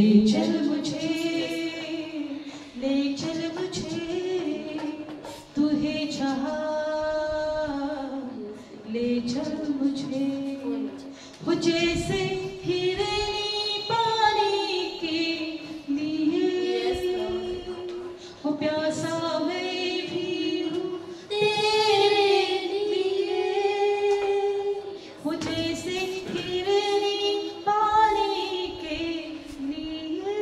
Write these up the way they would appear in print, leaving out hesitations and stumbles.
ले चल मुझे तू है जहां, ले चल मुझे हो जैसे हीरे पानी के लिए, हो प्यासा मैं भी हूँ तेरे लिए, हो जैसे हीरे पानी के लिए,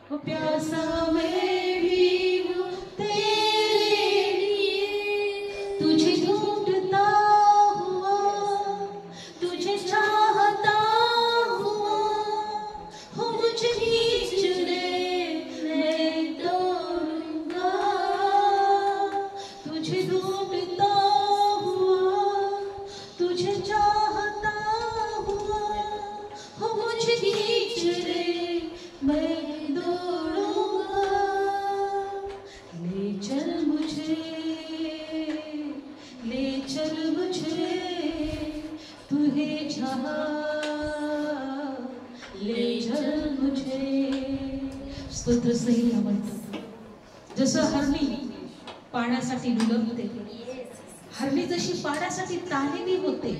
हो प्यासा मैं भी हूँ तेरे लिए। तुझे ढूंढता हुआ, तुझे चाहता हुआ, हो मुझे खींच ले मैं दौड़ूंगा। तुझे ढूंढता हुआ, तुझे चाहता हुआ, हो मुझे खींच ले मैं दौड़ूंगा। ले चल मुझे, ले चल मुझे तू है जहां, ले चल मुझे। स्तोत्र सही म्हणतो, जसं हरणी पाण्यासाठी विलंबते, हरणी जशी पाण्यासाठी ताणलेली होते,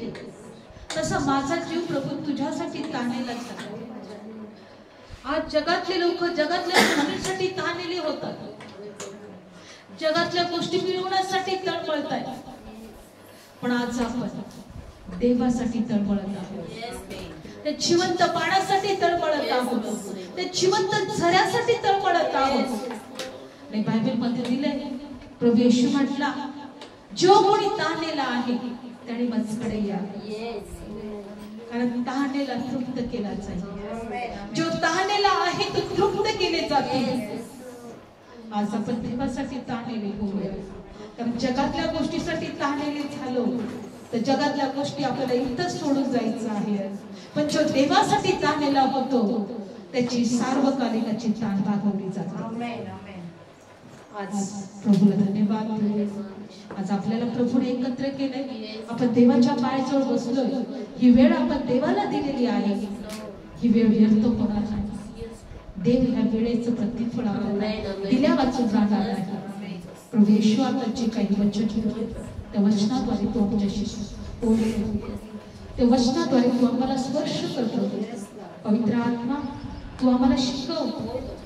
तसा माझा जीव प्रभू तुझ्यासाठी ताणलेला आहे। आज जगातले लोक जगातल्या गोष्टींसाठी ताणलेले होतात, जगातल्या गोष्टी मिळवण्यासाठी तळमळतात, पण आज आपण देवासाठी तळमळत आहोत, त्या जिवंत पाण्यासाठी तळमळत आहोत, त्या जिवंत झऱ्यासाठी तळमळत आहोत। आणि बायबल मध्ये दिलंय, प्रभू येशू म्हटला, जो कोणी ताणलेला आहे त्याने माझ्याकडे या, कारण ताणलेला तृप्त केला जाईल, जो ताणलेला आहे तो तृप्त केले जाते। आज आपण देवासाठी ताणलेले होऊया, कारण जगातल्या गोष्टीसाठी ताणलेले झालो तर जगातल्या गोष्टी आपल्याला इथंच सोडून जायचं आहे, पण जो देवासाठी ताणलेला होतो त्याची सार्वकालिकाची ताण भागवली जाते। आज प्रभूला धन्यवाद देऊ, आज आपल्याला प्रभूने एकत्र केले, आपण देवाच्या पायाजवळ बसलोय, ही वेळ आपण देवाला दिलेली आहे, ही वेळ व्यर्थ होणार नाही, देव ह्या वेळेचं प्रतिफळ आपल्याला दिल्या वाचून जाणार आहे। प्रभू येशू आता जे काही वचन दिले त्या वचनाद्वारे तो आमच्याशी बोलतो, त्या वचनाद्वारे तू आम्हाला स्पर्श करतो, पवित्र आत्मा तू आम्हाला शिकव,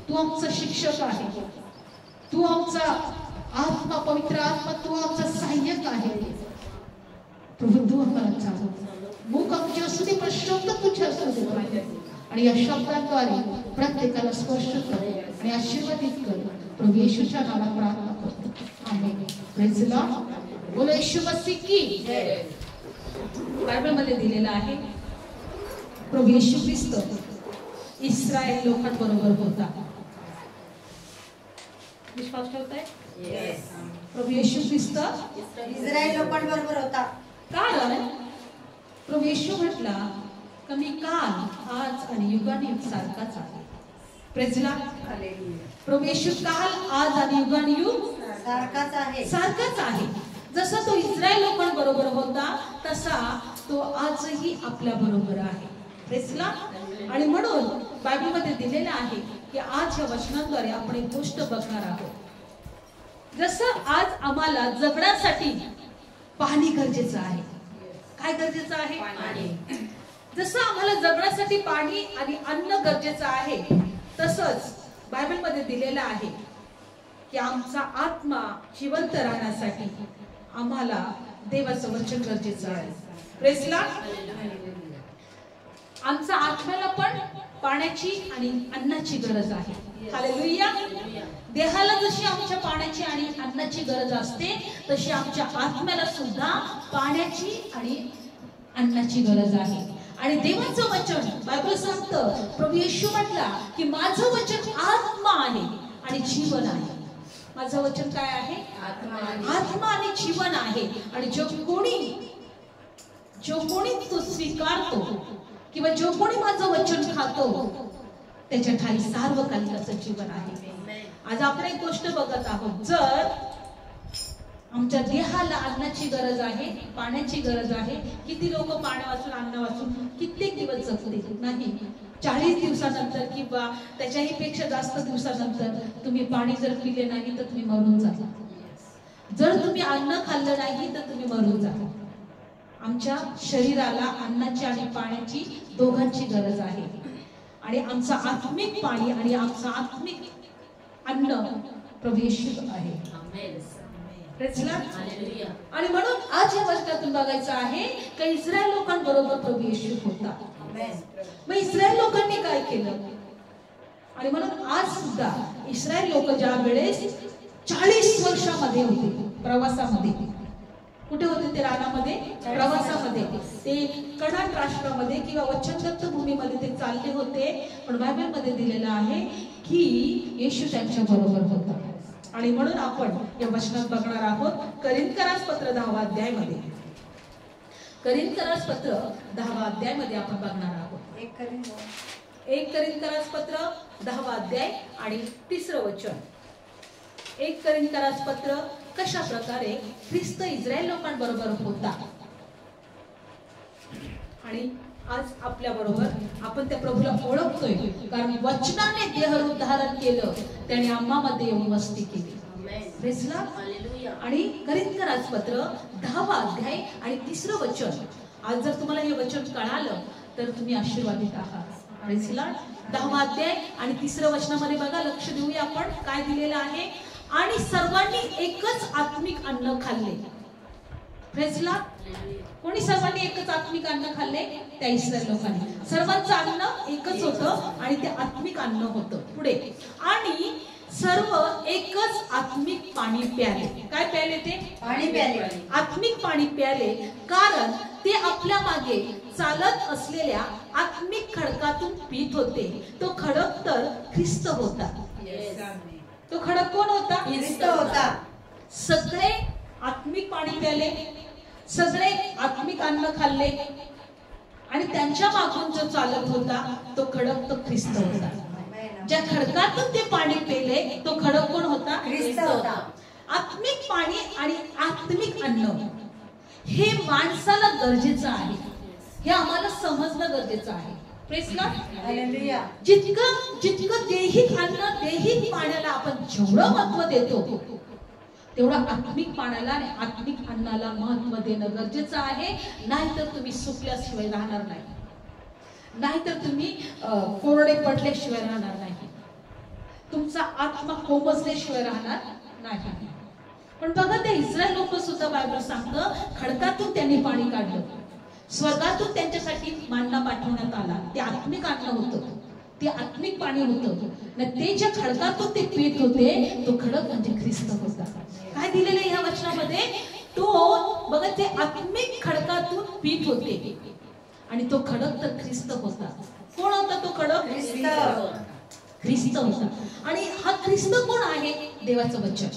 तू आमचा शिक्षक आहे, तू आमचा आत्मा, पवित्र आत्मा तू आमचा सहाय्यक आहे। प्रभू तू आम्हाला चालव, मुख आमचे असू दे पण शब्द तुझे असू दे, आणि या शब्दांद्वारे प्रत्येकाला स्पर्श कर आणि आशीर्वादित कर। प्रभू येशूच्या नावात प्रार्थना करतो, आमेन। प्रेज द लॉर्ड, बोलो येशू मसीह की जय। बायबल मध्ये दिलेला आहे, प्रभू येशू ख्रिस्त इस्रायल लोकांबरोबर होता, विश्वास ठेवताय? येस। प्रभू येशू ख्रिस्त इस्रायल लोकांबरोबर होता, कारण प्रभू येशू म्हटला की मी काल, आज आणि युगानुयुग सारखाच आहे। Praise the Lord, hallelujah. प्रभू येशू काल, आज आणि युगानुयुग सारखाच आहे, सारखाच आहे। जसा तो इस्रायल लोकांबरोबर होता तसा तो आजही आपल्या बरोबर आहे। Praise the Lord. आणि म्हणून बायबल मध्ये दिलेलं आहे की आज या वचनांद्वारे आपण एक गोष्ट बघणार आहोत, जसं आज आम्हाला जगण्यासाठी पाणी गरजेचं आहे। काय गरजेचं आहे? पाणी। जसं आम्हाला जगण्यासाठी पाणी आणि अन्न गरजेचं आहे, तसंच बायबल मध्ये दिलेलं आहे की आमचा आत्मा जिवंत राहण्यासाठी आम्हाला देवाचं वचन गरजेचं आहे। Praise the Lord. आमच्या आत्म्याला पण पाण्याची आणि अन्नाची गरज आहे, हालेलुया। देहाला जशी आमच्या पाण्याची आणि अन्नाची गरज असते, तशी आमच्या आत्म्याला सुद्धा पाण्याची आणि अन्नाची गरज आहे। आणि देवाचं वचन बायबल सांगतं, प्रभू येशू म्हटला की माझं वचन आत्मा आहे आणि जीवन आहे। माझं वचन काय आहे? आत्मा आणि जीवन आहे। आणि जो कोणी तो स्वीकारतो किंवा जो कोणी माझं वचन खातो त्याच्या ठाई सार्वकालिकाचं जीवन आहे। आज आपण एक गोष्ट बघत आहोत, जर आमच्या देहाला अन्नाची गरज आहे, पाण्याची गरज आहे, किती लोक पाण्या वाचून अन्न वाचून कित्येक दिवस जगते नाही, 40 दिवसानंतर किंवा त्याच्याही पेक्षा जास्त दिवसानंतर तुम्ही पाणी जर पिले नाही तर तुम्ही मरून जाल. जर तुम्ही अन्न खाल्लं नाही तर तुम्ही मरून जाल. आमच्या शरीराला अन्नाची आणि पाण्याची दोघांची गरज आहे. आणि आमचं आत्मिक पाणी आणि आमचं आत्मिक अन्न प्रभू येशू आहे. आणि म्हणून आज या वचनातून बघायचं आहे की इस्रायल लोकांबरोबर प्रभू येशू होता. मग इस्रायल लोकांनी काय केलं? आणि म्हणून आज सुद्धा इस्रायल लोक ज्या वेळेस 40 वर्षामध्ये होते प्रवासामध्ये, कुठे होते ते? रानामध्ये, प्रवासामध्ये. ते कनान राष्ट्रामध्ये किंवा वचनदत्त भूमीमध्ये ते चालले होते. पण बायबलमध्ये दिलेलं आहे की येशू त्यांच्या बरोबर होता. आणि म्हणून आपण या वचनात बघणार आहोत करिंथकरास पत्र 10वा अध्यायामध्ये. करिंथकरास पत्र 10वा अध्यायामध्ये आपण बघणार आहोत. 1 करिंथकरास पत्र 10वा अध्याय आणि 3रं वचन. 1 करिंथकरास पत्र कशा प्रकारे ख्रिस्त इस्रायल लोकांबरोबर होता. आणि आज आपल्या बरोबर आपण त्या प्रभूला ओळखतोय कारण वचनाने देहरूप धारण केलं, त्याने आम्हामध्ये येऊन वस्ती केली. आणि करिंथकरास पत्र 10वा अध्याय आणि 3रं वचन. आज जर तुम्हाला हे वचन कळालं तर तुम्ही आशीर्वादित आहात. आणि 10वा अध्याय आणि 3रं वचनामध्ये बघा, लक्ष देऊया आपण काय दिलेलं आहे. आणि सर्वांनी एकच आत्मिक अन्न खाल्ले. प्रेझला कोणी? सर्वांनी एकच आत्मिक अन्न खाल्ले. त्या इस्रायल लोकांनी सर्वांचं अन्न एकच होतं आणि ते आत्मिक अन्न होतं. पुढे, आणि सर्व एकच आत्मिक पाणी प्याले. काय प्याले? ते पाणी प्याले, आत्मिक पाणी प्याले, कारण ते आपल्या मागे चालत असलेल्या आत्मिक खडकातून पीत होते. तो खडक तर ख्रिस्त होता. तो खडक कोण होता? ख्रिस्त होता. सगळे आत्मिक पाणी प्याले, सगळे आत्मिक अन्न खाल्ले आणि त्यांच्या मागून जो चालत होता तो खडक तो ख्रिस्त होता. ज्या खडकातून ते पाणी पेले तो खडक कोण होता? ख्रिस्त होता. आत्मिक पाणी आणि आत्मिक अन्न हे माणसाला गरजेचं आहे. हे आम्हाला समजणं गरजेचं आहे. Praise Lord, hallelujah. जितकं दैहिक अन्न, दैहिक पाण्याला आपण जेवढं महत्व देतो तेवढं आत्मिक पाण्याला आणि आत्मिक अन्नाला महत्व देणं गरजेचं आहे. नाहीतर तुम्ही सुकल्याशिवाय राहणार नाही, नाहीतर तुम्ही कोरडे पडल्याशिवाय राहणार नाही, तुमचा आत्मा कोमजल्याशिवाय राहणार नाही. पण बघा, ते इस्रायल लोक सुद्धा बायबल सांगतं खडकातून त्यांनी पाणी काढलं, स्वर्गातून त्यांच्यासाठी मान्ना पाठवण्यात आला. ते आत्मिक अन्न होतं, ते आत्मिक पाणी होतं. ते ज्या खडकातून ते पीत होते तो खडक म्हणजे ख्रिस्त होता. काय दिलेलं ह्या वचनामध्ये? तो बघा, ते आत्मिक खडकातून पीत होते आणि तो खडक तर ख्रिस्त होता. कोण होता तो खडक? ख्रिस्त होता. आणि हा ख्रिस्त कोण आहे? देवाचं वचन.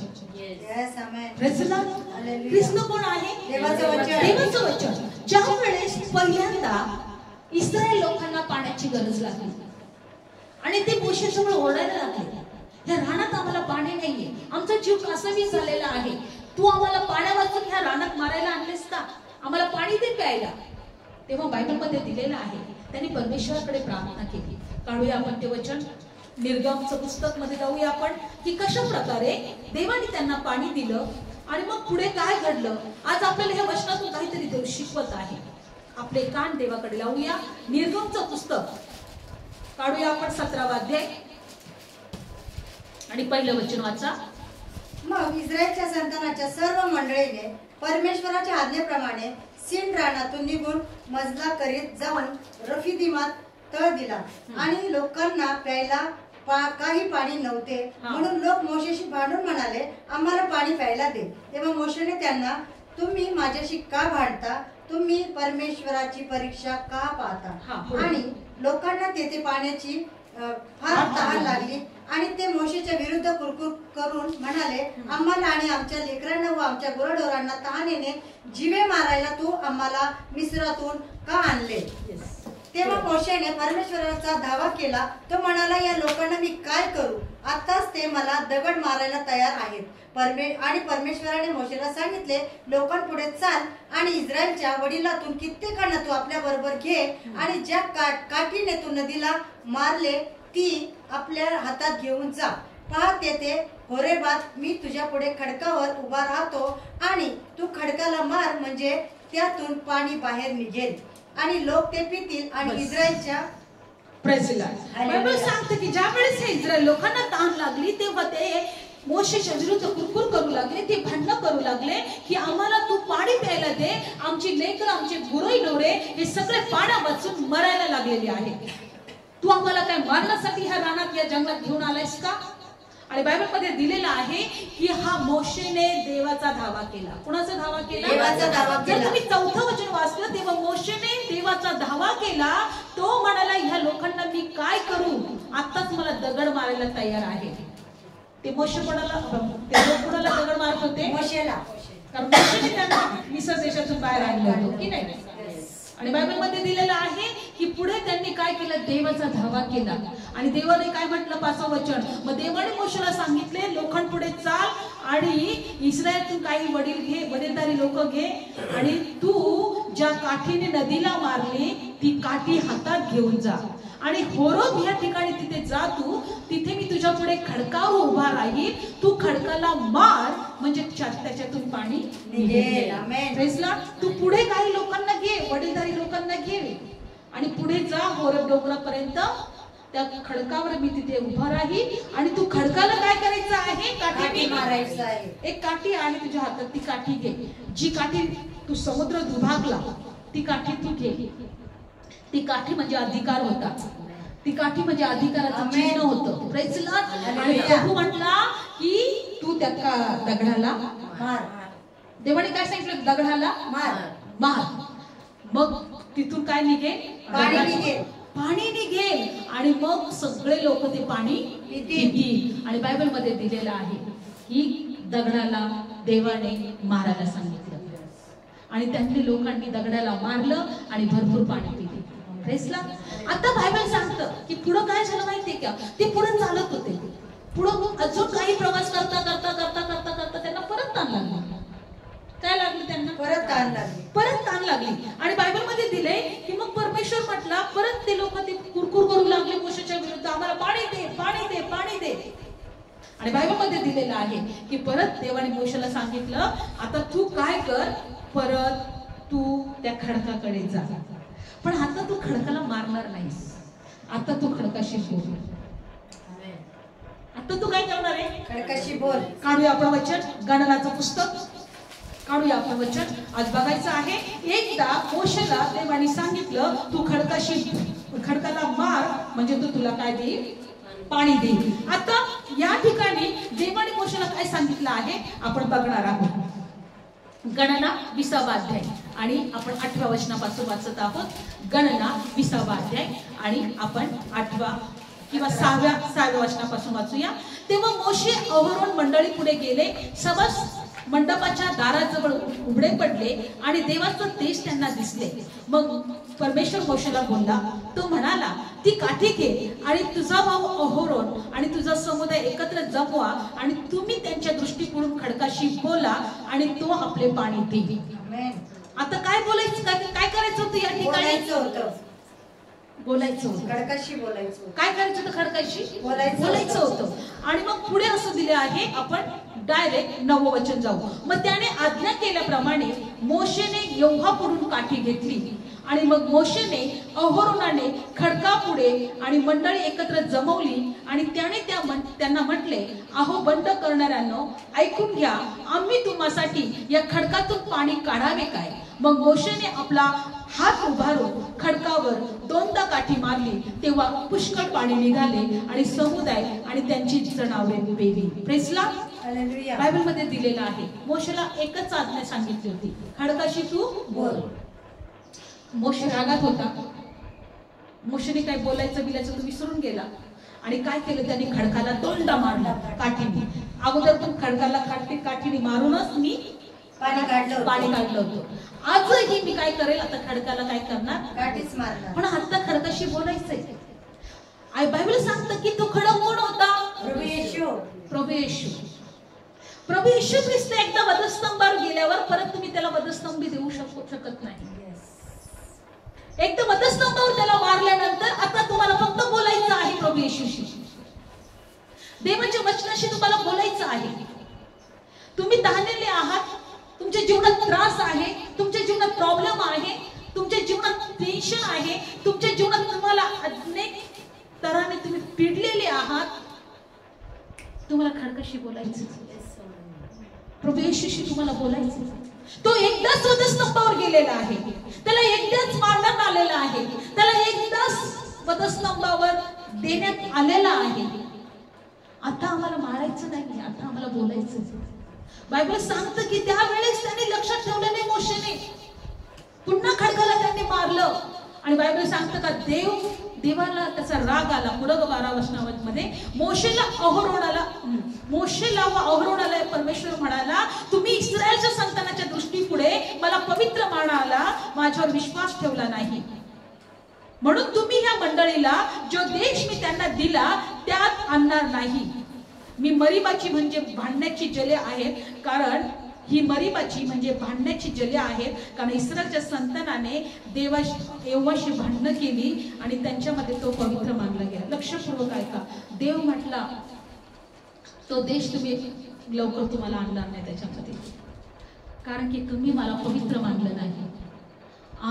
ख्रिस्त कोण आहे? देवाचं वचन. ज्या वेळेस पहिल्यांदा इस्रायल लोकांना पाण्याची गरज लागली आणि ते मोशेजवळ ओरडायला लागले, ह्या रानात आम्हाला पाणी नाहीये, आमचा जीव कासावीस झालेला आहे, तू आम्हाला पाण्या वाचून ह्या रानात मारायला आणलेस का? आम्हाला पाणी दे प्यायला. तेव्हा बायबलमध्ये दिलेलं आहे त्यांनी परमेश्वराकडे प्रार्थना केली. काढूया आपण ते वचन, निर्गमचं पुस्तक मध्ये जाऊया आपण की कशा प्रकारे देवाने त्यांना पाणी दिलं आणि मग पुढे काय घडलं. आज आपल्याला ह्या वचनातून काहीतरी देव शिकवत आहे. आपले कान देवाकडे लावूया. निर्गमचं पुस्तक काढूया आपण 17वा अध्याय आणि पहिलं वचन वाचा. मग इस्रायलच्या संतानाच्या सर्व मंडळीने परमेश्वराच्या आज्ञेप्रमाणे सीन रानातून निघून मजला करीत जाऊन रफिदीमात तळ दिला आणि लोकांना प्यायला काही पाणी नव्हते. म्हणून लोक मोशेशी भांडून म्हणाले, आम्हाला पाणी प्यायला दे. तेव्हा मोशेने त्यांना, तुम्ही माझ्याशी का भांडता? तुम्ही परमेश्वराची परीक्षा का पाहता? आणि लोकांना तेथे पाण्याची फार तहान लागली आणि ते मोशेच्या विरुद्ध कुरकुर करून म्हणाले, आम्हाला आणि आमच्या लेकरांना व आमच्या गुराढोरांना तहानेने जीवे मारायला तू आम्हाला मिस्रातून का आणले? तेव्हा मोशेने परमेश्वराचा धावा केला. तो म्हणाला, या लोकांना मी काय करू? आताच ते मला दगड मारायला तयार आहेत. आणि परमेश्वराने मोशेला सांगितले, लोकांपुढे चाल आणि इस्रायलच्या वडिलातून कित्येकांना तू आपल्या बरोबर घे आणि ज्या काठीने तू नदीला मारले ती आपल्या हातात घेऊन जा. पहा, तेथे होरेबात मी तुझ्या पुढे खडकावर उभा राहतो आणि तू खडकाला मार, म्हणजे त्यातून पाणी बाहेर निघेल आणि लोक ते पितील आणि इस्रायलच्या बायबल सांगते की ज्या वेळेस हे इस्रायल लोकांना तहान लागली तेव्हा ते मोशेच्या विरुद्ध कुरकुर करू लागले, ते भांडण करू लागले की आम्हाला तू पाणी प्यायला दे, आमची लेकरं आमचे गुरई डोरे हे सगळे पाण्या वाचून मरायला लागलेले आहेत. तू आम्हाला काय मारण्यासाठी ह्या रानात या जंगलात घेऊन आलायस का? आणि बायबल मध्ये दिलेला आहे की हा मोशेने देवाचा धावा केला. कोणाचा धावा केला? देवाचा धावा केला. जर तुम्ही 4थं वचन वाचलं तेव्हा मोशेने देवाचा धावा केला. तो म्हणाला, ह्या लोकांना मी काय करू? आताच मला दगड मारायला तयार आहे. ते मोशे कोणाला दगड मारत होते? मोशेला. कारण मोशेने त्यांना मिस्र देशातून बाहेर आणलं होतं की नाही. आणि बायबल मध्ये दिलेलं आहे की पुढे त्यांनी काय केलं? देवाचा धावा केला. आणि देवाने काय म्हटलं? 5वं वचन, मग देवाने मोशेला सांगितले, लोकांपुढे चाल आणि इस्रायलतून काही वडीलधारी लोक घे आणि तू ज्या काठीने नदीला मारली ती काठी हातात घेऊन जा आणि होरोब या ठिकाणी तिथे जा तू, तिथे मी तुझ्या पुढे खडकावर उभा राहील, तू खडकाला मार म्हणजे त्याच्यातून पाणी निघेल. Praise Lord. तू पुढे काही लोकांना घे, वडीलधारी लोकांना घे आणि पुढे जा होरेब डोंगरापर्यंत. त्या खडकावर मी तिथे उभा राहील आणि तू खडकाला काय करायचं आहे? काठी मारायचं आहे. एक काठी आहे तुझ्या हातात, ती काठी घे. जी काठी तू समुद्र दुभागला ती काठी तू घे. ती काठी म्हणजे अधिकार होता. ती काठी म्हणजे अधिकाराचं चिन्ह होतं. Praise Lord. आणि प्रभू म्हटला की तू त्या दगडाला मार. देवाने काय सांगितलं? दगडाला मार. मग तिथून काय निघेल? पाणी निघेल आणि मग सगळे लोक ते पाणी पितील. आणि बायबल मध्ये दिलेलं आहे की दगडाला देवाने मारायला सांगितलं आणि त्यांनी लोकांनी दगडाला मारलं आणि भरपूर पाणी पिले. आता बायबल सांगतं की पुढं काय झालं माहितीये का? ते पुढे चालत होते. पुढं अजून काही प्रवास करता करता करता करता करता त्यांना परत ताण लागला. काय लागलं त्यांना? परत ताण लागली. आणि बायबल मध्ये दिलंय की मग परमेश्वर म्हटला, परत ते लोक ते कुरकुर करू लागले मोशेच्या विरुद्ध, आम्हाला पाणी दे, पाणी दे, पाणी दे. आणि बायबल मध्ये दिलेलं आहे की परत देवाने मोशेला सांगितलं, आता तू काय कर, परत तू त्या खडकाकडे जा. पण आता तू खडकाला मारणार नाहीस. आता तू खडकाशी बोल. आता तू काय करणार आहे? खडकाशी बोल. काढूया आपण वचन, गणनाचं पुस्तक काढूया आपण वचन. आज बघायचं आहे, एकदा मोशेला देवाने सांगितलं तू खडकाला मार म्हणजे तो तुला काय देईल? पाणी देईल. आता या ठिकाणी देवाने मोशेला काय सांगितलं आहे आपण बघणार आहोत. गणना 20वा अध्याय आणि आपण 8व्या वचनापासून वाचत आहोत. गणना 20वा अध्याय आणि आपण 8व्या किंवा 6व्या वचनापासून वाचूया. तेव्हा मोशे अहोरोन मंडळी पुढे गेले, सभा मंडपाच्या दाराजवळ उघडे पडले आणि देवाचं तेज त्यांना दिसले. मग परमेश्वर मोशेला बोलला. तो म्हणाला, ती काठी घे आणि तुझा भाऊ अहोरोन आणि तुझा समुदाय एकत्र जमवा आणि तुम्ही त्यांच्या दृष्टीकडून खडकाशी बोला आणि तो आपले पाणी देईल. आता काय बोलायचं? काय करायचं होतं? या ठिकाणी बोलायचं होतं. खडकाशी बोलायचं. काय करायचं होतं? खडकाशी बोलायचं होतं. आणि मग पुढे असं दिले आहे, आपण डायरेक्ट 9वं वचन जाऊ. मग त्याने आज्ञा केल्याप्रमाणे मोशेने यहोवाकडून काठी घेतली आणि मग मोशेने अहोरोनाने खडकापुढे आणि मंडळी एकत्र जमवली आणि त्याने त्यांना म्हटले, अहो बंड करणाऱ्यांनो ऐकून घ्या, आम्ही तुम्हासाठी या खडकातून पाणी काढावे काय? मग मोशेने आपला हात उभारून खडकावर 2दा काठी मारली, तेव्हा पुष्कळ पाणी निघाले आणि समुदाय आणि त्यांची जनावरे पेली. Praise Lord. बायबल मध्ये दिलेलं आहे, मोशेला एकच आज्ञा सांगितली होती, खडकाशी तू बोल. मोशे रागात होता. मोशेने काय बोलायचं बिलायचं तो विसरून गेला आणि काय केलं त्याने? खडकाला 2दा मारला काठीने. अगोदर पण खडकाला काठीने मारूनच मी पाणी काढलं होतं. आजही मी काय करेल, आता खडकाला काय करणार, काठीच मारणार. पण आता खडकाशी बोलायचंय. आई बायबल सांगतं की तो खडक कोण होता, प्रभू येशू. प्रभू येशू. प्रभू येशू ख्रिस्त एकदा वधस्तंभावर गेल्यावर परत तुम्ही त्याला वधस्तंभी देऊ शकत नाही. एकदा वधस्तंभावर त्याला मारल्यानंतर आता तुम्हाला फक्त बोलायचं आहे प्रभू येशूशी. देवाच्या वचनाशी तुम्हाला बोलायचं आहे. तुम्ही तहानलेले आहात, तुमच्या जीवनात त्रास आहे, तुमच्या जीवनात प्रॉब्लेम आहे, तुमच्या जीवनात टेन्शन आहे, तुमच्या जीवनात तुम्हाला अनेक तऱ्हाने तुम्ही पिडलेले आहात. तुम्हाला खडकाशी बोलायचं, प्रभू येशूशी तुम्हाला बोलायचं. तो एकदाच वधस्तंभावर गेलेला आहे, त्याला एकदाच मारण्यात आलेला आहे, त्याला एकदाच वधस्तंभावर देण्यात आलेला आहे. आता आम्हाला मारायचं नाही, आता आम्हाला बोलायचं. बायबल सांगतं की त्यावेळेस त्यांनी लक्षात ठेवलं नाही मोशेने, पुन्हा खडकाला त्यांनी मारलं. आणि बायबल सांगतं का देवाला त्याचा राग आला. पुढे 12 वचनामध्ये मोशेला व अहरोनाला परमेश्वर म्हणाला, तुम्ही इस्रायलच्या संतानाच्या दृष्टीपुढे मला पवित्र मानाला माझ्यावर विश्वास ठेवला नाही, म्हणून तुम्ही ह्या मंडळीला जो देश मी त्यांना दिला त्यात आणणार नाही. मी मरीबाची म्हणजे भांडण्याची जले आहेत, कारण ही मरीबाची म्हणजे भांडण्याची जले आहेत, कारण इस्रायलच्या संतानाने देवाशी भांडणं केली आणि त्यांच्यामध्ये तो पवित्र मानला गेला. लक्षपूर्वक ऐका, देव म्हटला तो देश तुम्ही लवकर तुम्हाला आणणार नाही त्याच्यामध्ये, कारण की तुम्ही मला पवित्र मानलं नाही.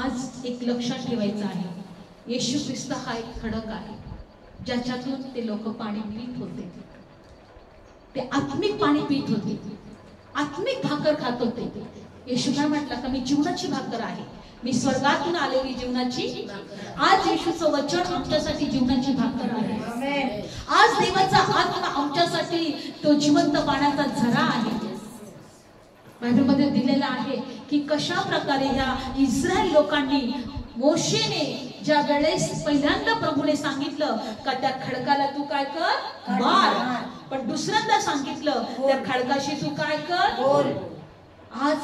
आज एक लक्षात ठेवायचं आहे, येशू ख्रिस्त हा एक खडक आहे ज्याच्यातून ते लोक पाणी पीत होते. ते आत्मिक पाणी पीत होते, आत्मिक भाकर खात होते. येशू काय म्हटला का मी जीवनाची भाकर आहे, मी स्वर्गातून आलेली जीवनाची. आज येशूचं वचन आमच्यासाठी जीवनाची भाकर आहे. आज देवाचा आत्मा आमच्यासाठी तो जिवंत पाण्याचा झरा आहे. बायबलमध्ये दिलेला आहे की कशा प्रकारे ह्या इस्रायल लोकांनी मोशेने ज्या वेळेस पहिल्यांदा प्रभूने सांगितलं का त्या खडकाला तू काय कर, मार, पण दुसऱ्यांदा सांगितलं त्या खडकाशी तू काय कर, बोल. आज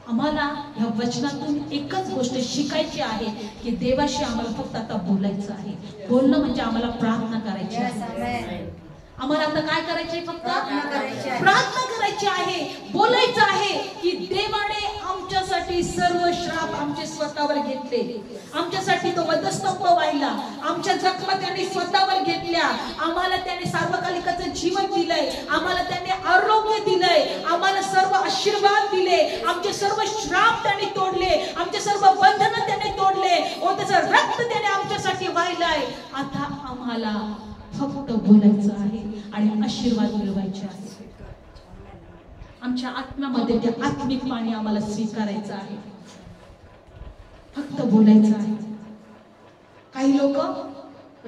आम्हाला या वचनातून एकच गोष्ट शिकायची आहे की देवाशी आम्हाला फक्त आता बोलायचं आहे. बोलणं म्हणजे आम्हाला प्रार्थना करायची आहे. आम्हाला आता काय करायचे, फक्त प्रार्थना करायची आहे, बोलायचं आहे की देवाने आमच्यासाठी सर्व श्राप आमचे स्वतःवर घेतले, आमच्यासाठी तो वधस्तंभ वाहिला, आमच्या जखमा त्याने स्वतःवर घेतल्या, आम्हाला त्याने सार्वकालिकाचं जीवन दिलंय, आम्हाला त्याने आरोग्य दिलंय, आम्हाला सर्व आशीर्वाद दिले, आमचे सर्व श्राप त्याने तोडले, आमचे सर्व बंधनं त्याने तोडले, व त्याचं रक्त त्याने आमच्यासाठी वाहिलंय. आता आम्हाला फक्त बोलायचं आहे आणि आशीर्वाद मिळवायचे आहे. आमच्या आत्म्यामध्ये ते आत्मिक पाणी आम्हाला स्वीकारायचं आहे, फक्त बोलायचं आहे. काही लोक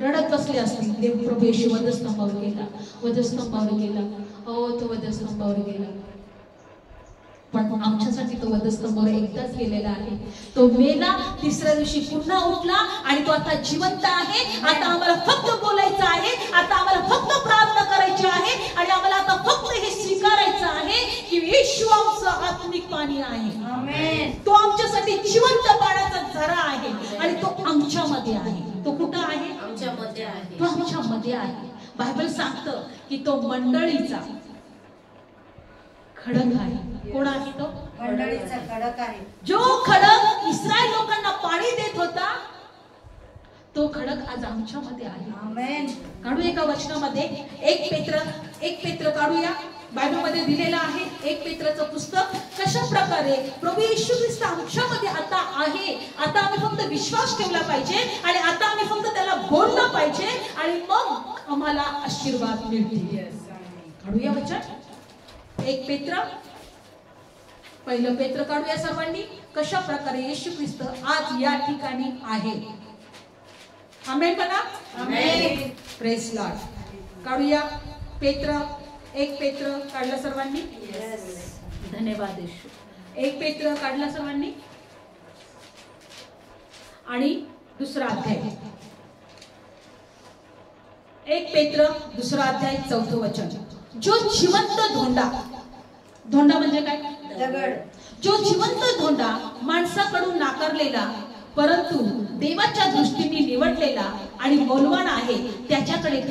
रडत बसले असतील, देव प्रभू येशू वधस्तंभावर गेला, वधस्तंभावर गेला, हो तो वधस्तंभावर गेला, पण आमच्यासाठी तो वधस्तंभावर एकदाच गेलेला आहे. तो मेला, तिसऱ्या दिवशी पुन्हा उठला आणि तो आता जिवंत आहे. आता आम्हाला फक्त बोलायचं आहे, आता आम्हाला फक्त प्रार्थना करायची आहे आणि आम्हाला आता फक्त हे स्वीकारायचं आहे की येशू आमचं आत्मिक पाणी आहे. आमेन. तो आमच्यासाठी जिवंत पाण्याचा झरा आहे आणि तो आमच्यामध्ये आहे. तो कुठं आहे, आमच्यामध्ये आहे, तो आमच्यामध्ये आहे. बायबल सांगतं की तो मंडळीचा खडक आहे. कोण आहे तो, मंडळीचा खडक आहे. जो खडक इस्रायल लोकांना पाणी देत होता तो खडक आज आमच्यामध्ये आहे. आमेन. काढू एका वचनामध्ये एक पेत्र काढूया. बायबलमध्ये दिलेला आहे 1 पेत्रचं पुस्तक. कशा प्रकारे प्रभू येशू ख्रिस्त आमच्यामध्ये आता आहे. आता आम्ही फक्त विश्वास ठेवला पाहिजे आणि आता आम्ही फक्त त्याला बोललं पाहिजे आणि मग आम्हाला आशीर्वाद मिळतील. काढूया वचन 1 पेत्र. पहिलं पेत्र काढूया सर्वांनी. कशा प्रकारे येशू ख्रिस्त आज या ठिकाणी आहे. आमेन म्हणा. आमेन. Praise Lord. काढूया पेत्र. 1 पेत्र काढला सर्वांनी. धन्यवाद येशू. 1 पेत्र काढला सर्वांनी. आणि दुसरा अध्याय 1 पेत्र 2 अध्याय 4 वचन. जो जिवंत धोंडा म्हणजे काय, दगड. जो जिवंत धोंडा माणसाकडून नाकारलेला परंतु देवाच्या दृष्टीने निवडलेला आणि मौल्यवान आहे त्याच्याकडे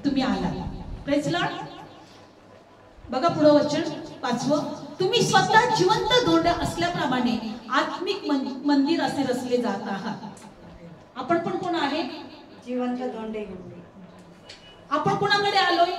तुम्ही आला. Praise Lord. बघा पुढे वचन 5. तुम्ही स्वतः जिवंत धोंडा असल्याप्रमाणे आत्मिक मंदिर असे रचले जात आहात. आपण पण कोण आहे? जिवंत धोंडे. आपण कोणाकडे आलोय?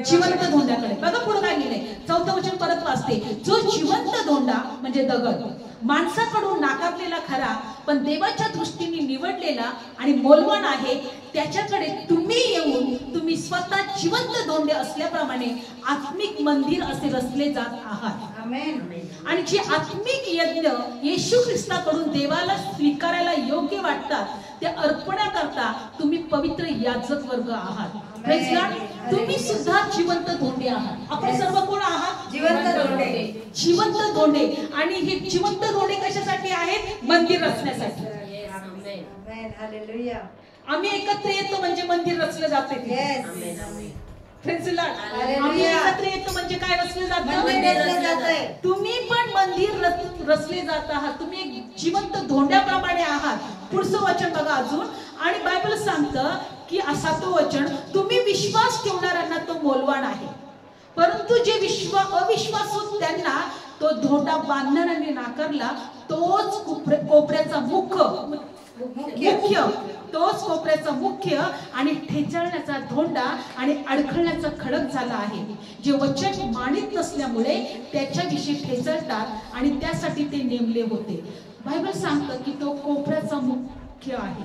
जिवंत धोंड्याकडे. बघा पुढे काय लिहिलंय 4थं वचन परत वाचते. जो जिवंत धोंडा म्हणजे दगड माणसाकडून नाकारलेला खरा पण देवाच्या दृष्टीने निवडलेला आणि मौल्यवान आहे त्याच्याकडे तुम्ही येऊन तुम्ही स्वतः जिवंत धोंडे असल्याप्रमाणे आत्मिक मंदिर असे रचले जात आहात. आमेन. आणि जे आत्मिक यज्ञ येशू ख्रिस्ताकडून देवाला स्वीकारायला योग्य वाटतात ते अर्पणाकरता तुम्ही पवित्र याजक वर्ग आहात. Praise Lord. तुम्ही सुद्धा जिवंत धोंडे आहात. आपण सर्व कोण आहात? जिवंत धोंडे. जिवंत धोंडे. आणि हे जिवंत धोंडे कशासाठी आहेत? मंदिर रचण्यासाठी. आमेन. हालेलुया. आम्ही एकत्र येतो म्हणजे मंदिर रचलं जाते. Praise Lord. आम्ही एकत्र येतो म्हणजे काय रचले जातं? तुम्ही पण मंदिर रचले जात आहात. तुम्ही एक जिवंत धोंड्याप्रमाणे आहात. पुढचं वचन बघा अजून. आणि बायबल सांगतं की 7वं वचन तुम्ही विश्वास ठेवणाऱ्यांना तो मौल्यवान आहे परंतु जे अविश्वासू त्यांना तो धोंडा बांधणाऱ्यांनी नाकारला तोच कोपऱ्याचा मुख्य आणि ठेचाळण्याचा धोंडा आणि अडखळण्याचा खडक झाला आहे. जे वचन मानित नसल्यामुळे त्याच्याविषयी ठेचळतात आणि त्यासाठी ते नेमले होते. बायबल सांगतं की तो कोपऱ्याचा मुख्य आहे.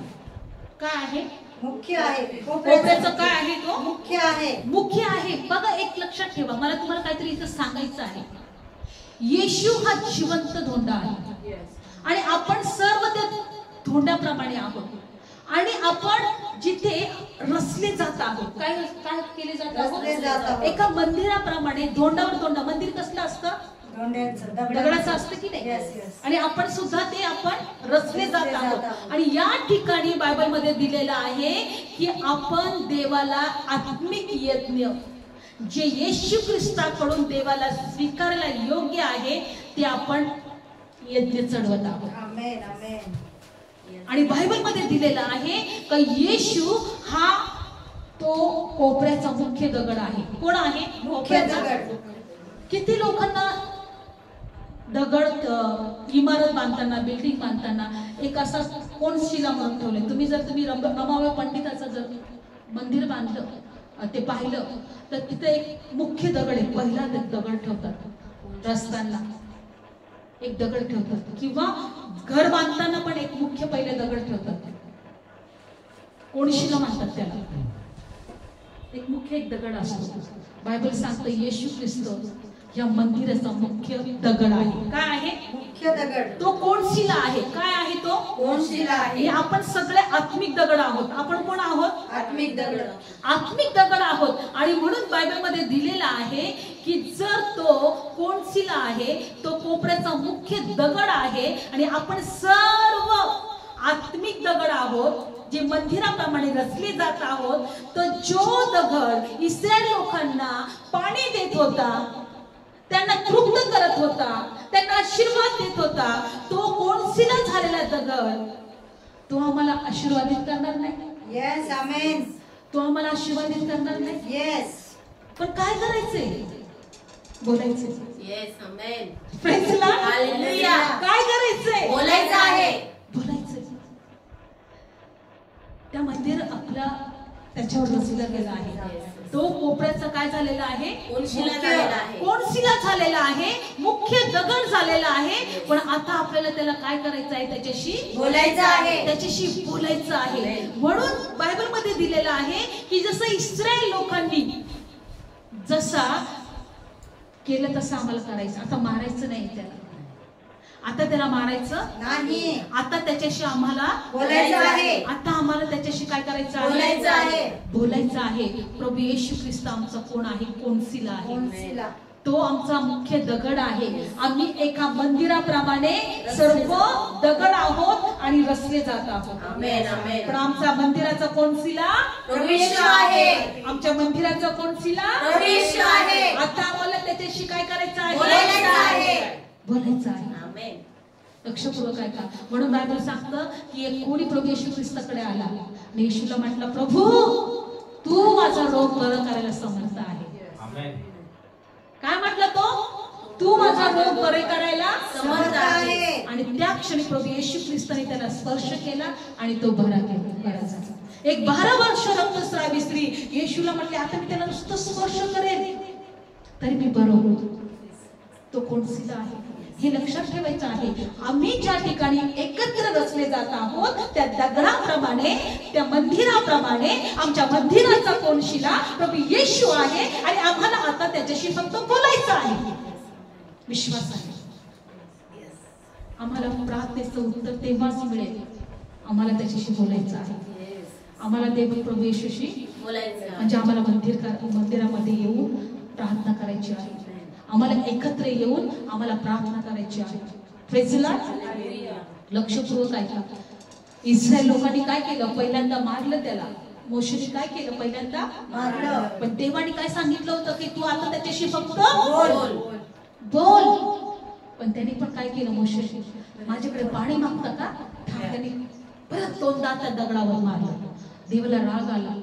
काय आहे? मुख्य आहे. कोपऱ्याचं काय आहे? तो मुख्य आहे. मुख्य आहे. बघा एक लक्षात ठेवा. मला तुम्हाला काहीतरी इथं सांगायचं आहे. येशू हा जिवंत धोंडा आहे आणि आपण सर्व त्या धोंड्याप्रमाणे आहोत आणि आपण जिथे रचले जात आहोत. काय केले जात आहोत? एका मंदिराप्रमाणे धोंडावर धोंडा. मंदिर कसलं असतं? दगडाचं असतं की नाही? आणि आपण सुद्धा ते आपण रचले जात आहोत. आणि या ठिकाणी बायबल मध्ये दिलेलं आहे की आपण देवाला आत्मिक यज्ञ जे येशू ख्रिस्ताकडून देवाला स्वीकारायला योग्य आहे ते आपण यज्ञ चढवत आहोत. आमेन. आमेन. आणि बायबल मध्ये दिलेला आहे की येशू हा तो कोपऱ्याचा मुख्य दगड आहे. कोण आहे? मुख्य दगड. किती लोकांना दगड इमारत बांधताना बिल्डिंग बांधताना एक असा कोण शिला म्हणून ठेवले. तुम्ही रमाव्या पंडिताचं जर मंदिर बांधलं ते पाहिलं तर तिथे एक मुख्य दगड आहे. पहिला दगड ठेवतात रस्त्यांना एक दगड ठेवतात किंवा घर बांधताना पण एक मुख्य पहिले दगड ठेवतात. कोणशिला म्हणतात त्याला. एक मुख्य एक दगड असतो. बायबल सांगतं येशू ख्रिस्त या मंदिराचा मुख्य दगड आहे. काय आहे? मुख्य दगड. तो कोणशिला आहे. काय आहे तो? कोणशिला आहे. आपण सगळे आत्मिक दगड आहोत. आपण कोण आहोत? आत्मिक दगड. आत्मिक दगड आहोत. आणि म्हणून बायबल मध्ये दिलेला आहे की जर तो कोणशिला आहे तो कोपऱ्याचा मुख्य दगड आहे आणि आपण सर्व आत्मिक दगड आहोत जे मंदिराप्रमाणे रचले जात आहोत. तर जो दगड इस्रायल लोकांना पाणी देत होता त्यांना तृप्त करत होता त्यांना आशीर्वाद देत होता तो कोणशिला झालेला दगड तो आम्हाला आशीर्वादित करणार नाही. येस. आमेन. तो आम्हाला आशीर्वादित करणार नाही. येस. पण काय करायचंय? बोलायचं. Yes. Amen. Praise Lord. Hallelujah. काय करायचंय? बोलायचं आहे. बोलायचंय. त्या मंदिर आपला त्याच्यावर रचला गेला आहे. तो कोपऱ्याचा काय झालेला आहे? कोणशिला झालेला आहे. कोणशिला झालेला आहे. मुख्य दगड झालेला आहे. पण आता आपल्याला त्याला काय करायचं आहे? त्याच्याशी बोलायचं आहे. त्याच्याशी बोलायचं आहे. म्हणून बायबल मध्ये दिलेलं आहे की जसं इस्रायल लोकांनी जसा केलं तसं आम्हाला करायचं. आता मारायचं नाही त्याला. आता त्याला मारायचं नाही. आता त्याच्याशी आम्हाला बोलायचं आहे. आता आम्हाला त्याच्याशी काय करायचं आहे? बोलायचं आहे. बोलायचं आहे. प्रभू येशू ख्रिस्त आमचा कोण आहे? कोणशिला आहे. कोणशिला. तो आमचा मुख्य दगड आहे. आम्ही एका मंदिराप्रमाणे सर्व दगड आहोत आणि रचले जात आहोत. आमेन, आमेन. पण आमचा मंदिराचा कोण शिला? प्रभू येशू आहे. आमच्या मंदिराचा कोण शिला? प्रभू येशू आहे. आता आम्हाला त्याच्याशी काय करायचं आहे? बोलायचं आहे. बोलायचं आहे. आमेन. लक्षपूर्वक ऐका. म्हणून बायबल सांगतं की एक कोणी प्रभू येशू ख्रिस्ताकडे आला आणि येशूला म्हटलं, प्रभू तू माझा रोग बरं करायला समर्थ आहे. आमेन. काय म्हटलं तो? तू माझा रोग बरे करायला समर्थ आहे. आणि त्या क्षणी प्रभू येशू ख्रिस्ताने त्याला स्पर्श केला आणि तो बरा झाला. एक 12 वर्ष रक्तस्रावी स्त्री येशूला म्हटले, आता मी त्याला नुसतं स्पर्श करेन तरी मी बरं होतो. तो कोण शिला आहे हे लक्षात ठेवायचं आहे. आम्ही ज्या ठिकाणी एकत्र रचले जात आहोत त्या दगडाप्रमाणे, त्या मंदिराप्रमाणे आमच्या मंदिराचा कोण शिला? प्रभू येशू आहे. आणि आम्हाला आता त्याच्याशी फक्त बोलायचं आहे. विश्वास आहे. आम्हाला प्रार्थनेचं उत्तर तेव्हाच मिळेल. आम्हाला त्याच्याशी बोलायचं आहे. आम्हाला देव प्रभू येशूशी बोलायचं. म्हणजे आम्हाला मंदिरामध्ये येऊन प्रार्थना करायची आहे. आम्हाला एकत्र येऊन आम्हाला प्रार्थना करायची आहे. Praise the Lord. लक्षपूर्वक ऐका. इस्रायल लोकांनी काय केलं? पहिल्यांदा मारलं त्याला. मोशेने काय केलं? पहिल्यांदा मारलं. पण देवाने काय सांगितलं होतं की तू आता त्याच्याशी फक्त बोल. बोल. पण त्यांनी पण काय केलं? मोशेने माझ्याकडे पाणी मागतं का? त्याने परत दोनदा त्या दगडावर मारलं. देवाला राग आला.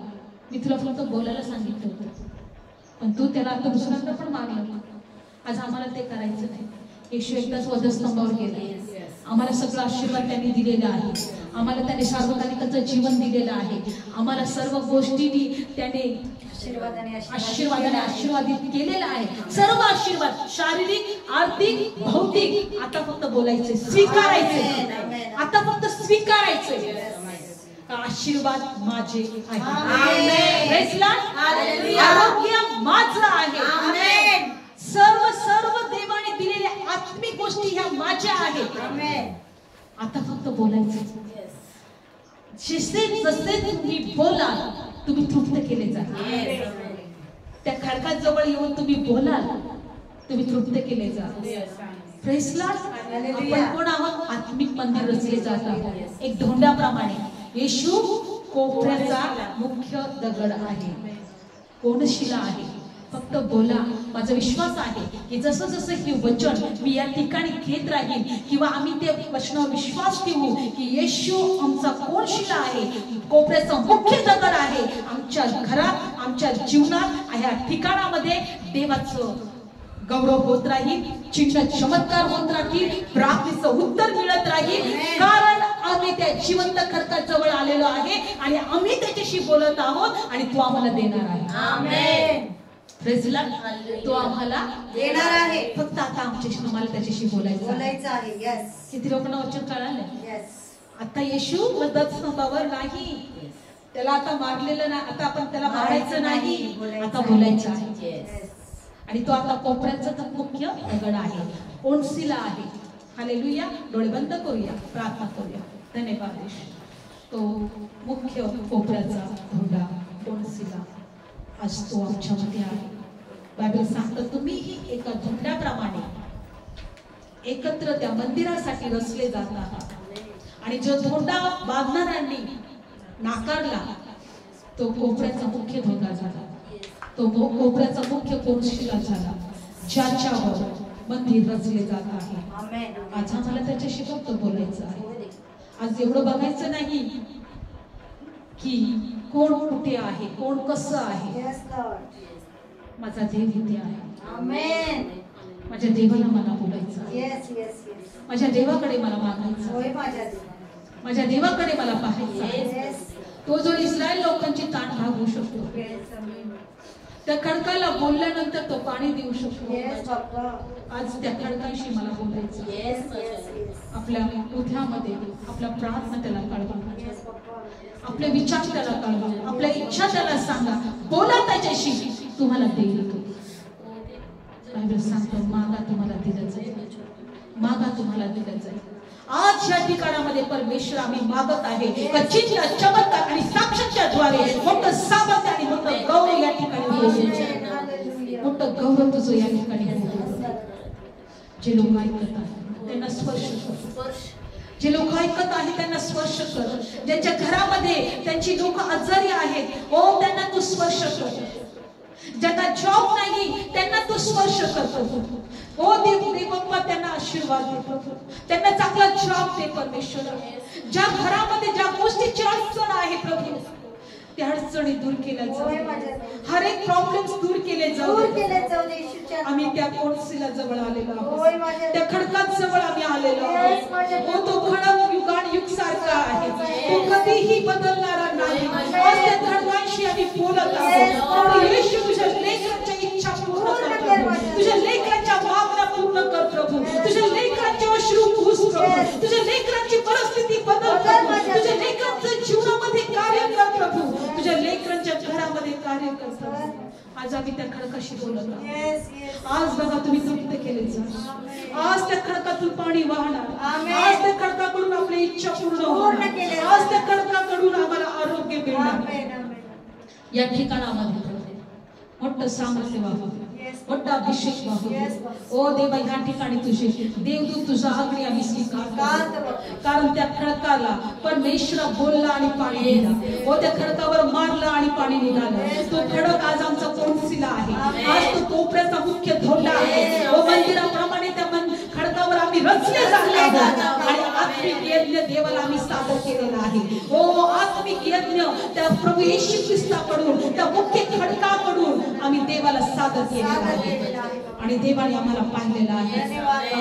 मी तुला फक्त बोलायला सांगितलं होतं पण तू त्याला आता दुसऱ्यांदा पण मारलं. आज आम्हाला ते करायचं नाही. येशू एकदाच वधस्तंभावर गेला. आम्हाला सगळं आशीर्वाद त्यांनी दिलेला आहे. आम्हाला त्याने सार्वकालिकाचं जीवन दिलेलं आहे. आम्हाला सर्व गोष्टींनी त्याने आशीर्वादाने आशीर्वादित केलेला आहे. सर्व आशीर्वाद शारीरिक, आर्थिक, भौतिक. आता फक्त बोलायचे, स्वीकारायचे. आता फक्त स्वीकारायचे. आशीर्वाद माझे आहे. Praise the Lord. हालेलुया. आरोग्य माझं आहे. आमेन. सर्व देवाने दिलेल्या आत्मिक गोष्टी ह्या माझ्या आहेत. आमेन. आता फक्त बोलायचं. जसे तुम्ही बोलाल तुम्ही तृप्त केले जाल. त्या खडकाजवळ येऊन तुम्ही बोलाल तुम्ही तृप्त केले जाल. Praise the Lord. आपण कोण आहोत? आत्मिक मंदिर रचले जात आहोत. एक धोंड्याप्रमाणे. येशू कोपऱ्याचा मुख्य दगड आहे. कोण शिला आहे? फक्त बोला. माझा विश्वास आहे की जसं जसं हे वचन मी या ठिकाणी घेत राहील किंवा आम्ही ते वचनावर विश्वास ठेवू की येशू आमचा कोण शिला आहे, कोपऱ्याचा मुख्य दगड आहे. आमच्या घरात, आमच्या जीवनात, या ठिकाणामध्ये देवाचं गौरव होत राहील. चिन्ह चमत्कार होत राहील. प्रार्थनेचं उत्तर मिळत राहील. कारण आम्ही त्या जिवंत खडकाजवळ आलेलो आहे आणि आम्ही त्याच्याशी बोलत आहोत आणि तो आम्हाला देणार आहे. आमेन. Praise the Lord. तो आम्हाला देणार आहे. फक्त आता आम्हाला त्याच्याशी बोलायचं आहे. यस. किती लोकांना वचन कळालं? यस. आता येशू वधस्तंभावर नाही. त्याला आता मारलेलं नाही. आता आपण त्याला मारायचं नाही. आता बोलायचं आहे. आणि तो आता कोपऱ्याचा मुख्य दगड आहे. कोण शिला आहे? हालेलुया. डोळे बंद करूया, प्रार्थना करूया. धन्यवाद. तो मुख्य कोपऱ्याचा धोंडा कोण शिला आज तो आमच्यामध्ये आहे. बायबल सांगतं तुम्हीही एका धोंड्याप्रमाणे एकत्र त्या मंदिरासाठी रचले जात आहात. आणि जो धोंडा बांधणाऱ्यांनी नाकारला तो कोपऱ्याचा मुख्य धोंडा झाला. तो कोपऱ्याचा मुख्य कोण शिला झाला ज्याच्यावर मंदिर रचले जात आहे. आज आम्हाला त्याच्याशी फक्त बोलायचं आहे. आज एवढं बघायचं नाही की कोण कुठे आहे, कोण कसं आहे. माझा देव इथे आहे. आमेन. माझ्या देवाला मला बोलायचं आहे. Yes yes yes. माझ्या देवाकडे मला मागायचं होय आहे. माझ्या देवा. माझ्या देवाकडे मला पाहायचं आहे. यस. तो जो इस्रायल लोकांची ताण भागवू शकतो, त्या खडकाला बोलल्यानंतर तो पाणी देऊ शकतो. यस बाप्पा. आज त्या खडकाशी मला बोलायचं आहे. Yes yes yes. आपल्या उद्यामध्ये आपल्या प्रार्थना त्याला कळवा, यस बाप्पा. आपले विचार त्याला कळवा, आपल्या इच्छा त्याला सांगा. बोला त्याच्याशी, तुम्हाला देईल. तो बायबल सांगतो मागा तुम्हाला दिलं जाईल. मागा तुम्हाला दिलं जाईल. आज या ठिकाणामध्ये परमेश्वर आम्ही मागत आहे चिन्ह चमत्कार आणि साक्षाच्या द्वारे मोठं सामर्थ्य आणि मोठं गौरव या ठिकाणी होऊ दे. मोठं गौरव बरोबर तुझं या ठिकाणी होतं. जे लोक ऐकत आहेत त्यांना स्पर्श कर. जे लोक ऐकत आहेत त्यांना स्पर्श कर. ज्यांच्या घरामध्ये त्यांची लोक आजारी आहेत ओ त्यांना तू स्पर्श कर. ज्यांना जॉब नाही त्यांना तू स्पर्श करतो. ओ देव बाप्पा त्यांना आशीर्वाद दे. त्यांना चांगला जॉब दे परमेश्वर. ज्या घरामध्ये ज्या गोष्टीची अडचण आहे प्रभू त्या अडचणी दूर केल्या जाऊ. हर एक प्रॉब्लेम्स दूर केले जाऊ. आम्ही त्या कोणसीला जवळ आलेलो आहोत. त्या खडकात जवळ आम्ही आलेलो आहोत. ओ तो खडक युगानुयुग सारखा आहे. तो कधीही बदलणारा नाही. आज त्या खडकांशी आम्ही बोलत आहोत. येशू तुझ्या लेकरांच्या इच्छा पूर्ण कर. तुझ्या लेकरांच्या मागण्या पूर्ण कर प्रभू. तुझ्या लेकरांचे अश्रू पुस प्रभू. तुझ्या लेकरांची परिस्थिती बदल प्रभू. तुझ्या लेकरांच्या जीवनामध्ये कार्य कर प्रभू. तुझ्या लेकरांच्या घरामध्ये कार्य कर. आज आम्ही त्या खडकाशी बोलत आहोत. आज बघा तुम्ही तृप्त केले. आज त्या खडकातून पाणी वाहणार. आज त्या खडकाकडून आपली इच्छा पूर्ण होणार. आज त्या खडकाकडून आम्हाला आरोग्य मिळणार. या ठिकाणामध्ये मोठं सामर्थ्य वाहू. मोठा अभिषेक वाहू. ओ देवा या ठिकाणी तुझे देवदूत तुझा आज्ञा आम्ही स्वीकारतो. कारण त्या खडकाला परमेश्वर बोलला आणि पाणी दिला. ओ त्या खडकावर मारलं आणि पाणी निघालं. तो खडक आज आमचा कोणसीला आहे. आज तो कोपऱ्याचा मुख्य धोंडा आहे. ओ मंदिराप्रमाणे त्या खडकावर आम्ही रचले झाले आहोत. आणि आत्मिक यज्ञ देवाला आम्ही सादर केलेला आहे. ओ आत्मिक यज्ञ त्या प्रभू येशू ख्रिस्ताकडून त्या मुख्य खडकाकडून आम्ही देवाला सादर केलेला आहे. आणि देवाने आम्हाला पाहिलेला आहे.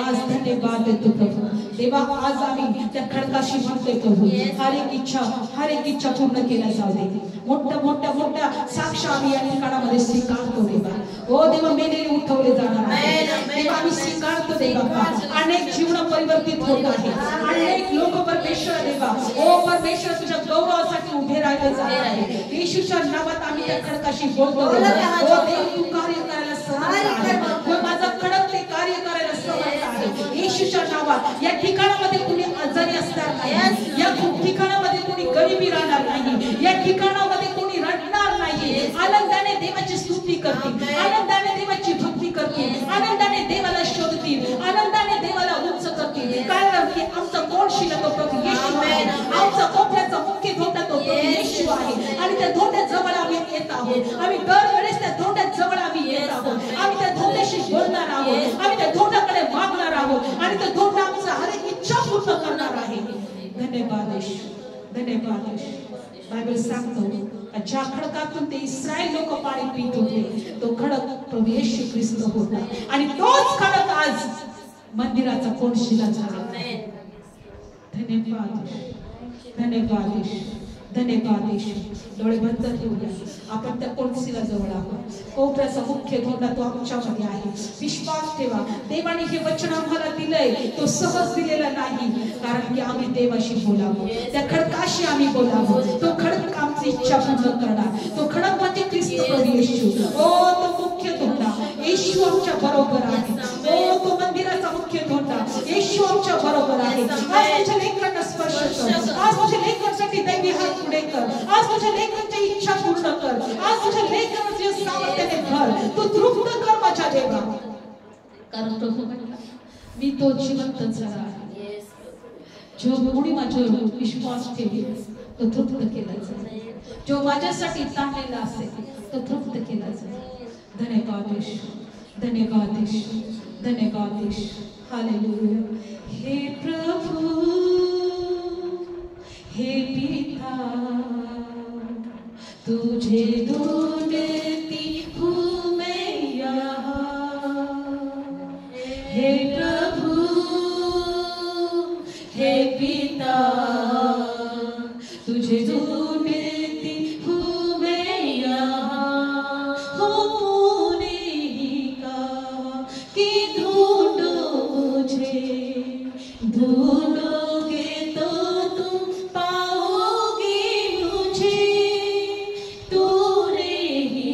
आज धन्यवाद देतो प्रभू. देवा आज आम्ही त्या खडकाशी म्हणतोय प्रभू हर एक इच्छा पूर्ण केल्या जाऊ दे. मोठ्या साक्ष आम्ही या ठिकाणामध्ये स्वीकारतो देवा. ओ देवा मेलेले उठवले जाणार आहे. देवा आम्ही स्वीकारतो देवा. अनेक जीवन परिवर्तित होत आहे. अनेक लोक परमेश्वर देवा ओ परमेश्वर तुझ्या गौरवासाठी उभे राहिले जाणार आहे. येशूच्या नावात आम्ही त्या खडकाशी बोलतो. ओ देव तू कार्य करायला समर्थ आहे. माझा खडक ते कार्य करायला समर्थ आहे. येशूच्या नावात या ठिकाणामध्ये कुणी आजारी असणार नाही. या ठिकाणामध्ये कुणी गरिबी राहणार नाही. या ठिकाणामध्ये कुणी रडणार नाही. आनंदाने देवाची स्तुती करतील. आनंदाने देवाची भक्ती करतील. आनंदाने देवाला शोधतील. आनंदाने देवाला उच्च करतील. कारण की आमचा कोण शिला तो प्रभू येशू आहे. आमचा कोपऱ्याचा मुख्य धोंडा तो प्रभू येशू आहे. आणि त्या धोंड्या जवळ आम्ही येत आहोत. आम्ही दरवेळेस त्या धोंड्या जवळ आम्ही येत आहोत. आम्ही त्या धोंड्याशी बोलणार आहोत. आम्ही त्या धोंड्याकडे मागणार आहोत. आणि त्या धोंडा आमचा हर एक इच्छा पूर्ण करणार आहे. धन्यवाद येशू. धन्यवाद येशू. बायबल सांगतो ज्या खडकातून ते इस्रायल लोक पाणी पित होते तो खडक प्रभू येशू ख्रिस्त होता. आणि तोच खडक आज मंदिराचा कोणशिला झाला. धन्यवाद धन्यवाद धन्यवाद येशू. डोळे बंद ठेवूया. आपण त्या कोणसीला जवळ आहोत. कोपऱ्याचा मुख्य धोंडा तो आमच्यामध्ये आहे. विश्वास ठेवा. देवाने हे वचन आम्हाला दिलंय तो सहज दिलेला नाही. कारण की आम्ही देवाशी बोलावं. त्या खडकाशी आम्ही बोलावं. तो खडक आमची इच्छा पूर्ण करणार. तो खडक म्हणजे ख्रिस्त प्रभू येशू. ओ तो मुख्य धोंडा येशू आमच्या बरोबर आहे. ओ तो मंदिराचा मुख्य धोंडा येशू आमच्या बरोबर आहे. आज तुझ्या लेकरांना स्पर्श कर. आज तुझ्या लेकरांसाठी दैवी हात पुढे कर. आज तुझ्या लेकरांची इच्छा पूर्ण कर. आज तुझ्या लेकरांचे सामर्थ्याने भर. तू तृप्त कर माझ्या देवा. कारण प्रभू म्हणला मी तो जिवंत झाला आहे. जो कोणी माझ्यावर विश्वास ठेवेल तो तृप्त केला जाईल. जो माझ्यासाठी ताणलेला असेल तो तृप्त केला जाईल. धन्यवाद येशू. धन्यवाद येशू. धन्यवाद येशू. हालेलुया. हे प्रभु हे पिता तुझे ढूंढती हूँ मैं यहाँ. हे प्रभु हे पिता तुझे ढूंढती हूँ मैं यहाँ. तूने ही कहा कि ढूंढो मुझे. ढूंढोगे तो तुम पाओगे मुझे. तूने ही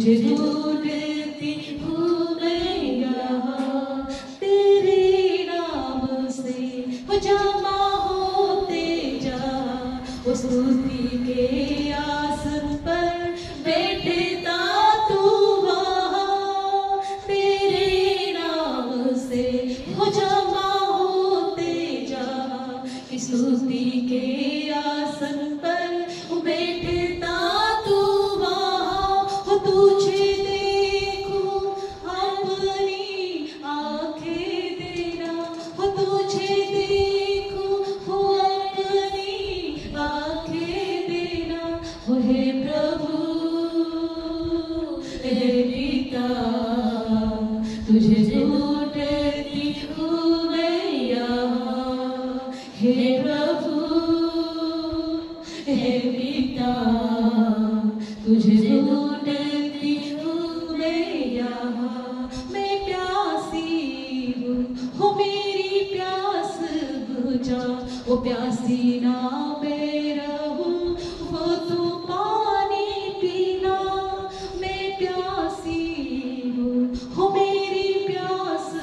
तुझे ढूंढती हूँ मैं यहाँ, तेरे नाम से हो जमा होते जा, वो स्तुति के आसन पर बैठता तू वहाँ, तेरे नाम से हो जमा होते जा, स्तुति के आसन पर बैठता तू वहाँ, हो तुझे देखूं अपनी आंखें देना, हो तुझे देखूं हो अपनी आंखें देना, हो हे प्रभु हे पिता, तुझे ढूंढती हूँ मैं यहाँ, हे प्रभु हे पिता, तुझे ढूंढती हूँ मैं यहाँ, मैं प्यासी हूँ, हो मेरी प्यास बुझा, वो प्यासी ना मैं रहूं, वो तू पानी पीना, मैं प्यासी हूँ, हो मेरी प्यास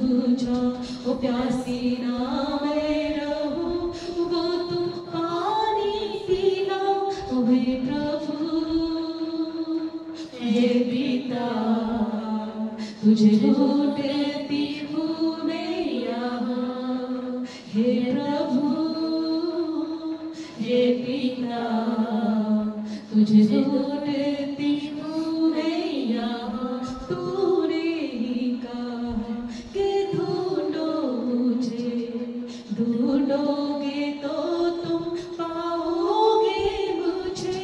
बुझा, वो प्यासी ना मैं रहूं, वो तू पानी पीना, ओ हे प्रभु हे पिता, तुझे ढूंढती हूँ मैं यहाँ, हे प्रभु हे पिता, तुझे ढूंढती हूँ मैं यहाँ, तूने ही कहा कि ढूंढो मुझे, ढूंढोगे तो तुम पाओगे मुझे,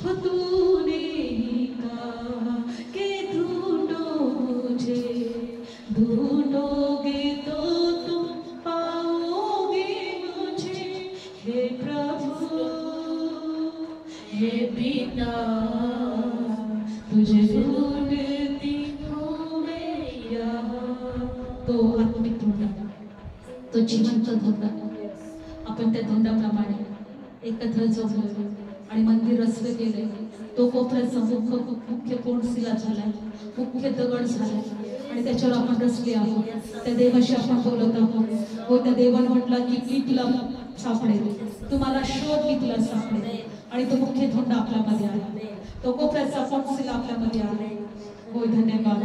हो तूने ही कहा कि ढूंढो मुझे, ढूंढोगे तो तुम पाओगे मुझे, हे प्रभु हे पिता, तुझे ढूंढती हूँ मैं यहाँ. तो आत्मिक धोंडा, तो जिवंत धोंडा, आपण त्या धोंडाप्रमाणे एकत्र जमलो आणि मंदिर रचलं गेले. तो कोपऱ्याचा मुख्य कोणशिला झाला, मुख्य दगड झाला आणि त्याच्यावर आपण रचले आहोत. त्या देवाशी आपण बोलत आहोत. हो, त्या देवाने म्हटलं की मी तुला सापडेल, तुम्हाला शोध मी तुला सापडेल. आणि तो मुख्य धोंडा आपल्यामध्ये आला, तो कोपऱ्याचा कोणशिला आपल्यामध्ये आला. होय, धन्यवाद.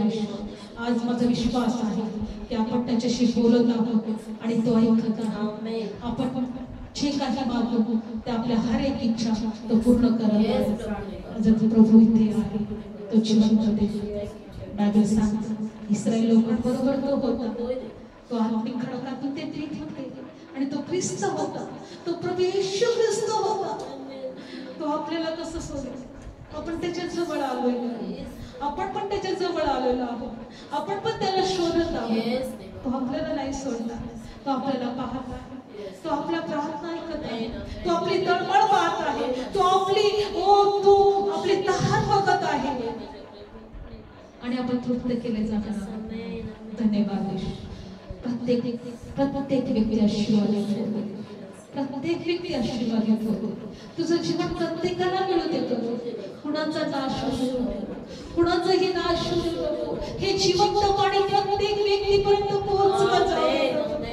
आज माझा विश्वास आहे की आपण त्याच्याशी बोलत आहोत आणि तो ऐकत आहे. आपण जे काही मागू ते आपल्या हर एक इच्छा तो पूर्ण करत. जो प्रभू इथे आहे तो जिवंत देव. बायबल सांगते इस्रायल लोकांबरोबर तो होता, तो आत्मिक खडकातून ते पीत होते आणि तो ख्रिस्त होता, तो प्रभू येशू ख्रिस्त होता. तो आपल्याला कसं सोडेल? आपण त्याच्या जवळ आलोय, आपण पण त्याच्या जवळ आलेलो आहोत, आपण पण त्याला शोधत आहोत. तो आपल्याला नाही सोडणार, तो आपल्याला पाहत आहे, तो आपल्या प्रार्थना ऐकत आहे, तो आपली तळमळ पाहत आहे, तो आपली तहान बघत आहे आणि आपण तृप्त केले जाणार आहोत. धन्यवाद. प्रत्येक व्यक्ती आशीर्वादित होतो, प्रत्येक व्यक्ती आशीर्वादित होतो. तुझं जीवन प्रत्येकाला मिळू देतो. कुणाचा नाश होऊ नको, कुणाचाही नाश होऊ नको. हे जिवंत पाणी प्रत्येक व्यक्तीपर्यंत पोहोचलं जावं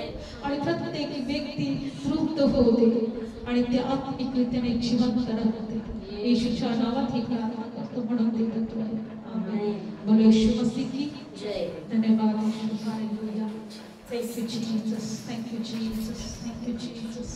आणि प्रत्येक व्यक्ती तृप्त होते आणि ते आत्मिकरित्याने जिवंत राहते. येशूच्या नावात हे प्रार्थना करतो म्हणून ते करतो. आमेन. बोलो येशू मसीह की जय. धन्यवाद. Hallelujah. Thank you, Jesus. Thank you, Jesus. Thank you, Jesus.